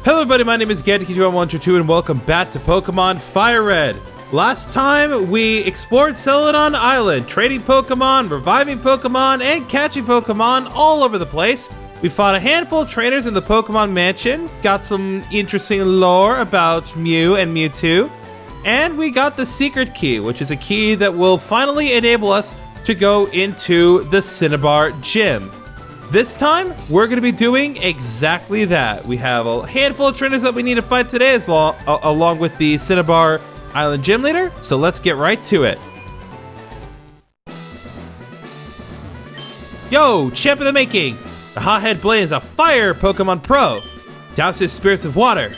Hello everybody, my name is GetKey2112 and welcome back to Pokémon Fire Red. Last time we explored Celadon Island, trading Pokemon, reviving Pokemon, and catching Pokemon all over the place. We fought a handful of trainers in the Pokemon Mansion, got some interesting lore about Mew and Mewtwo, and we got the secret key, which is a key that will finally enable us to go into the Cinnabar Gym. This time, we're going to be doing exactly that. We have a handful of trainers that we need to fight today along with the Cinnabar Island Gym Leader, so let's get right to it. Yo, champ of the making! The Hotheaded Blaine is a fire Pokemon pro. Douse his spirits with water.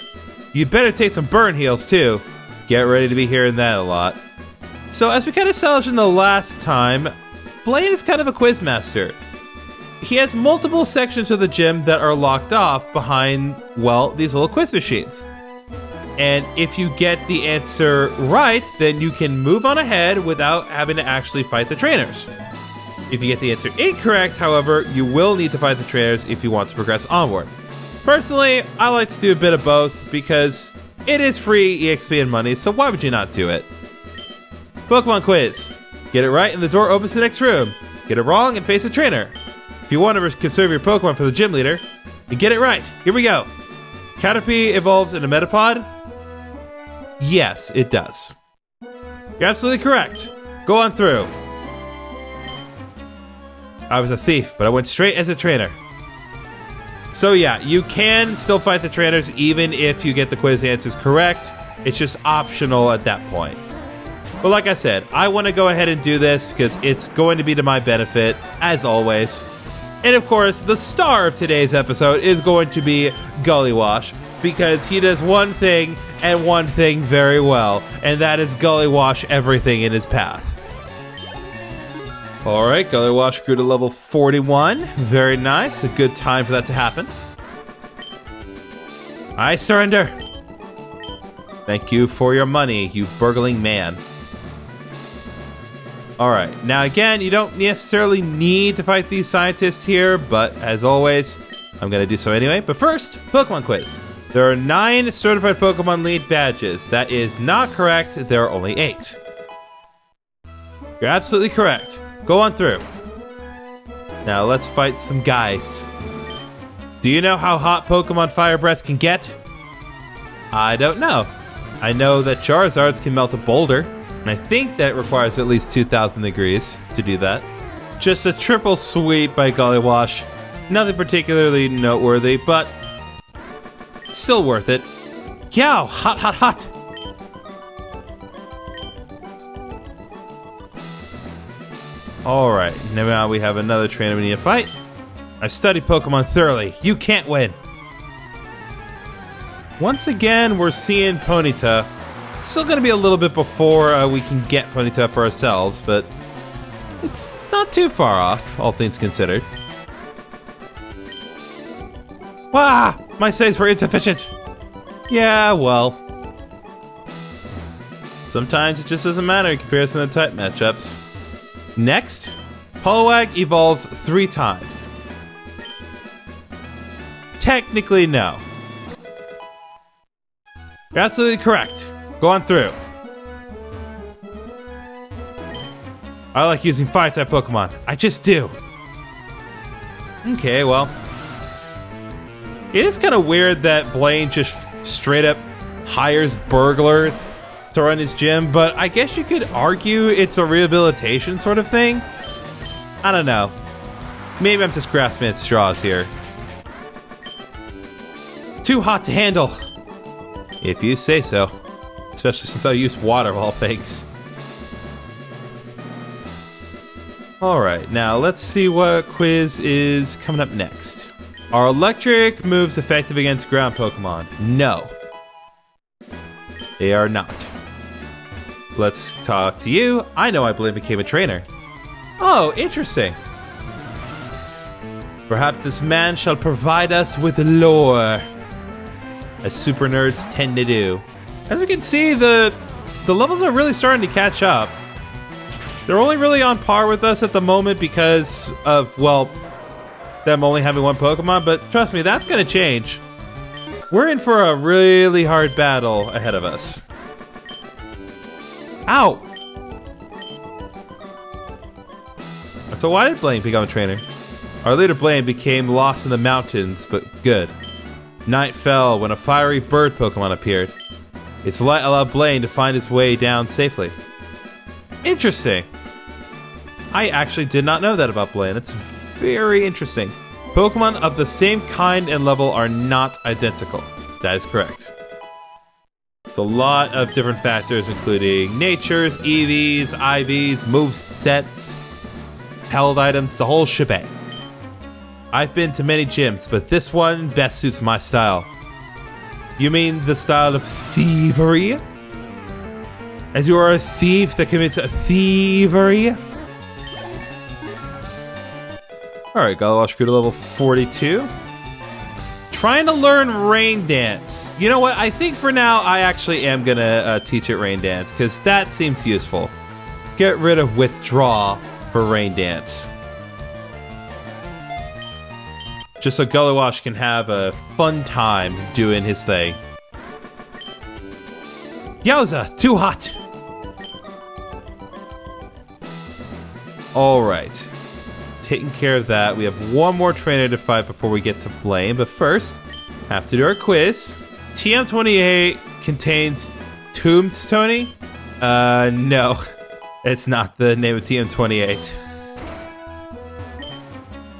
You better take some burn heals too. Get ready to be hearing that a lot. So as we kind of established in the last time, Blaine is kind of a quiz master. He has multiple sections of the gym that are locked off behind, well, these little quiz machines. And if you get the answer right, then you can move on ahead without having to actually fight the trainers. If you get the answer incorrect, however, you will need to fight the trainers if you want to progress onward. Personally, I like to do a bit of both because it is free EXP and money, so why would you not do it? Pokemon quiz. Get it right and the door opens to the next room. Get it wrong and face a trainer. If you want to conserve your Pokemon for the gym leader, you get it right. Here we go. Caterpie evolves in a Metapod? Yes, it does. You're absolutely correct. Go on through. I was a thief, but I went straight as a trainer. So yeah, you can still fight the trainers even if you get the quiz answers correct. It's just optional at that point. But like I said, I want to go ahead and do this because it's going to be to my benefit, as always. And of course, the star of today's episode is going to be Gullywash, because he does one thing and one thing very well, and that is Gullywash everything in his path. Alright, Gullywash grew to level 41. Very nice, a good time for that to happen. I surrender. Thank you for your money, you burgling man. Alright, now again, you don't necessarily need to fight these scientists here, but as always, I'm going to do so anyway. But first, Pokemon quiz. There are 9 certified Pokemon lead badges. That is not correct, there are only 8. You're absolutely correct. Go on through. Now let's fight some guys. Do you know how hot Pokemon Fire Breath can get? I don't know. I know that Charizard's can melt a boulder. And I think that requires at least 2,000 degrees to do that. Just a triple sweep by Gullywash. Nothing particularly noteworthy, but still worth it. Yow! Hot, hot, hot! Alright, now we have another trainer we need to fight. I've studied Pokemon thoroughly. You can't win! Once again, we're seeing Ponyta. It's still going to be a little bit before we can get Ponyta for ourselves, but it's not too far off, all things considered. Wah! My saves were insufficient. Yeah, well. Sometimes it just doesn't matter in comparison to type matchups. Next, Poliwag evolves 3 times. Technically, no. You're absolutely correct. Go on through. I like using fire-type Pokemon. I just do. Okay, well. It is kind of weird that Blaine just straight up hires burglars to run his gym, but I guess you could argue it's a rehabilitation sort of thing. I don't know. Maybe I'm just grasping at straws here. Too hot to handle. If you say so. Especially since I use water of all things. Alright, now let's see what quiz is coming up next. Are electric moves effective against ground Pokemon? No. They are not. Let's talk to you. I know I Blaine became a trainer. Oh, interesting. Perhaps this man shall provide us with lore, as super nerds tend to do. As we can see, the levels are really starting to catch up. They're only really on par with us at the moment because of, well, them only having one Pokemon, but trust me, that's going to change. We're in for a really hard battle ahead of us. Ow! So why did Blaine become a trainer? Our leader Blaine became lost in the mountains, but good. Night fell when a fiery bird Pokemon appeared. Its light allowed Blaine to find his way down safely. Interesting. I actually did not know that about Blaine. That's very interesting. Pokemon of the same kind and level are not identical. That is correct. It's a lot of different factors, including natures, EVs, IVs, move sets, held items, the whole shebang. I've been to many gyms, but this one best suits my style. You mean the style of thievery? As you are a thief that commits thievery? Alright, Gullywashing grew to level 42. Trying to learn Rain Dance. You know what? I think for now, I actually am gonna teach it Rain Dance, because that seems useful. Get rid of Withdraw for Rain Dance. Just so Gullywashing can have a fun time doing his thing. Yowza, too hot! Alright. Taking care of that. We have one more trainer to fight before we get to Blaine. But first, have to do our quiz. TM28 contains Tombstone? No. It's not the name of TM28.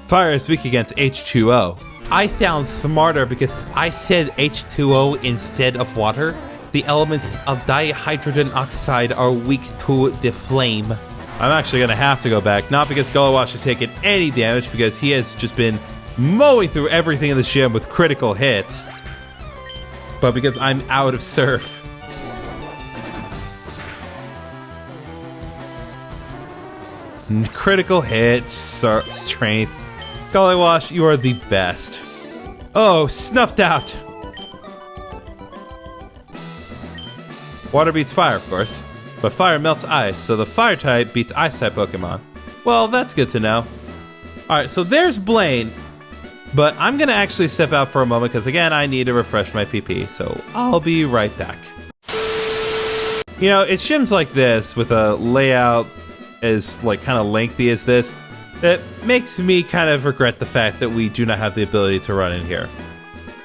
Fire is weak against H2O. I sound smarter because I said H2O instead of water. The elements of dihydrogen oxide are weak to the flame. I'm actually going to have to go back, not because Gullywashing has taken any damage, because he has just been mowing through everything in the gym with critical hits, but because I'm out of surf. Critical hits, strength. Gullywashing, you are the best. Oh, snuffed out. Water beats fire, of course. But fire melts ice, so the fire type beats ice type Pokemon. Well, that's good to know. Alright, so there's Blaine. But I'm going to actually step out for a moment because, again, I need to refresh my PP. So I'll be right back. You know, it's gyms like this with a layout as, like, kind of lengthy as this that makes me kind of regret the fact that we do not have the ability to run in here.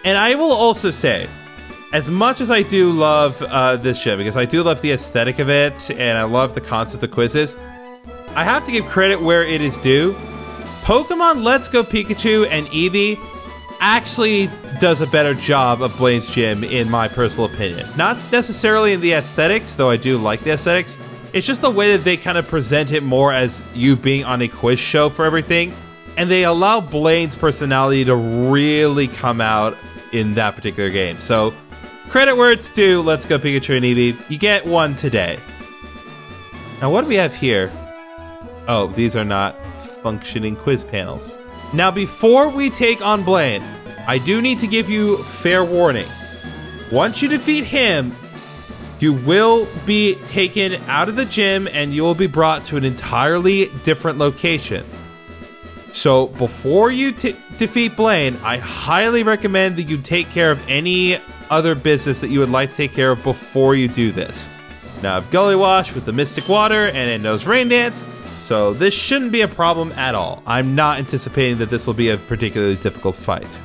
And I will also say, as much as I do love this gym, because I do love the aesthetic of it, and I love the concept of quizzes, I have to give credit where it is due. Pokemon Let's Go Pikachu and Eevee actually does a better job of Blaine's gym, in my personal opinion. Not necessarily in the aesthetics, though I do like the aesthetics. It's just the way that they kind of present it more as you being on a quiz show for everything, and they allow Blaine's personality to really come out in that particular game. So, credit where it's due. Let's Go Pikachu and Eevee. You get one today. Now, what do we have here? Oh, these are not functioning quiz panels. Now, before we take on Blaine, I do need to give you fair warning. Once you defeat him, you will be taken out of the gym and you will be brought to an entirely different location. So, before you defeat Blaine, I highly recommend that you take care of any other business that you would like to take care of before you do this. Now, I've Gullywashed with the Mystic Water and it knows Rain Dance, so this shouldn't be a problem at all. I'm not anticipating that this will be a particularly difficult fight.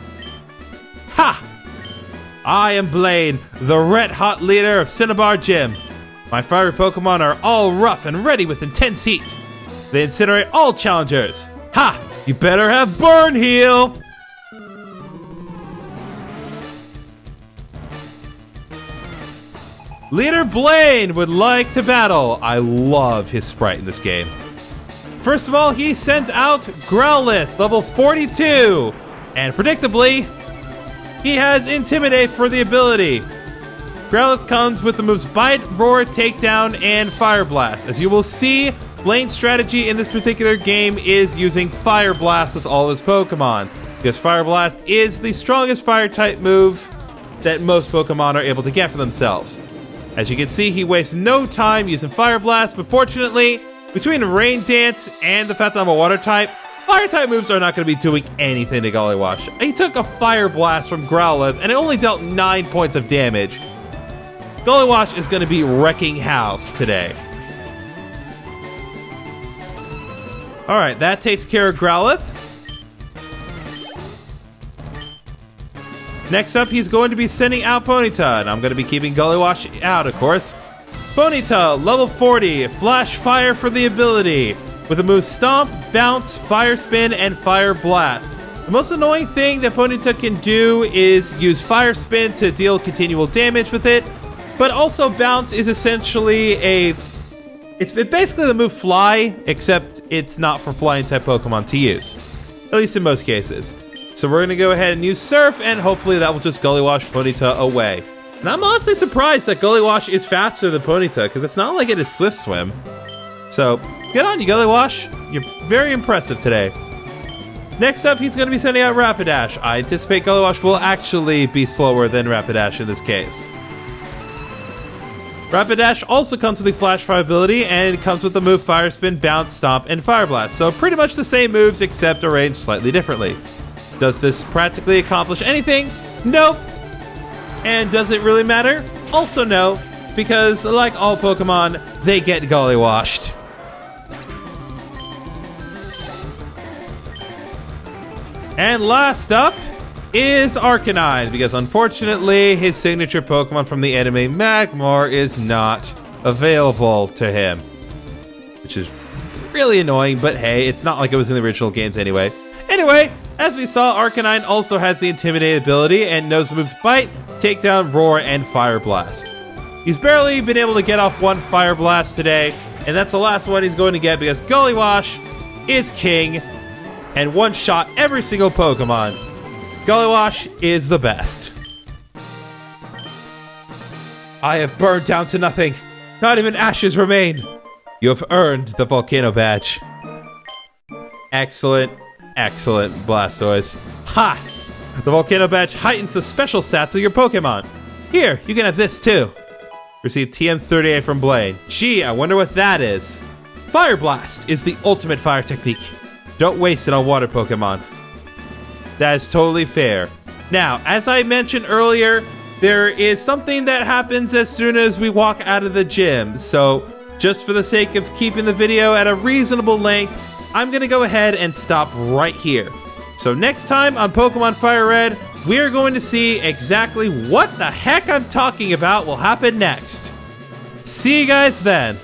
Ha! I am Blaine, the red-hot leader of Cinnabar Gym. My fiery Pokemon are all rough and ready with intense heat. They incinerate all challengers. Ha! You better have Burn Heal! Leader Blaine would like to battle. I love his sprite in this game. First of all, he sends out Growlithe, level 42. And predictably, he has Intimidate for the ability. Growlithe comes with the moves Bite, Roar, Takedown, and Fire Blast. As you will see, Blaine's strategy in this particular game is using Fire Blast with all his Pokemon, because Fire Blast is the strongest Fire-type move that most Pokemon are able to get for themselves. As you can see, he wastes no time using Fire Blast, but fortunately, between Rain Dance and the fact that I'm a Water type, Fire-type moves are not going to be doing anything to Gullywash. He took a Fire Blast from Growlithe, and it only dealt 9 points of damage. Gullywash is going to be wrecking house today. Alright, that takes care of Growlithe. Next up, he's going to be sending out Ponyta, and I'm going to be keeping Gullywash out, of course. Ponyta, level 40, Flash Fire for the ability, with the moves Stomp, Bounce, Fire Spin, and Fire Blast. The most annoying thing that Ponyta can do is use Fire Spin to deal continual damage with it, but also Bounce is essentially it's basically the move Fly, except it's not for flying type Pokemon to use, at least in most cases. So we're going to go ahead and use Surf, and hopefully that will just Gullywash Ponyta away. And I'm honestly surprised that Gullywash is faster than Ponyta, because it's not like it is Swift Swim. So, good on you, Gullywash. You're very impressive today. Next up, he's going to be sending out Rapidash. I anticipate Gullywash will actually be slower than Rapidash in this case. Rapidash also comes with the Flash Fire ability, and it comes with the move Fire Spin, Bounce, Stomp, and Fire Blast. So pretty much the same moves, except arranged slightly differently. Does this practically accomplish anything? Nope. And does it really matter? Also no, because like all Pokemon, they get Gullywashed. And last up is Arcanine, because unfortunately his signature Pokemon from the anime Magmar is not available to him. Which is really annoying, but hey, it's not like it was in the original games anyway. Anyway, as we saw, Arcanine also has the Intimidate ability and knows the moves Bite, Takedown, Roar, and Fire Blast. He's barely been able to get off one Fire Blast today, and that's the last one he's going to get because Gullywash is king and one-shot every single Pokemon. Gullywash is the best. I have burned down to nothing. Not even ashes remain. You have earned the Volcano Badge. Excellent. Excellent, Blastoise. Ha! The Volcano Badge heightens the special stats of your Pokemon. Here, you can have this too. Receive TM38 from Blaine. Gee, I wonder what that is. Fire Blast is the ultimate fire technique. Don't waste it on water Pokemon. That is totally fair. Now, as I mentioned earlier, there is something that happens as soon as we walk out of the gym. So, just for the sake of keeping the video at a reasonable length, I'm going to go ahead and stop right here. So next time on Pokemon Fire Red, we are going to see exactly what the heck I'm talking about will happen next. See you guys then.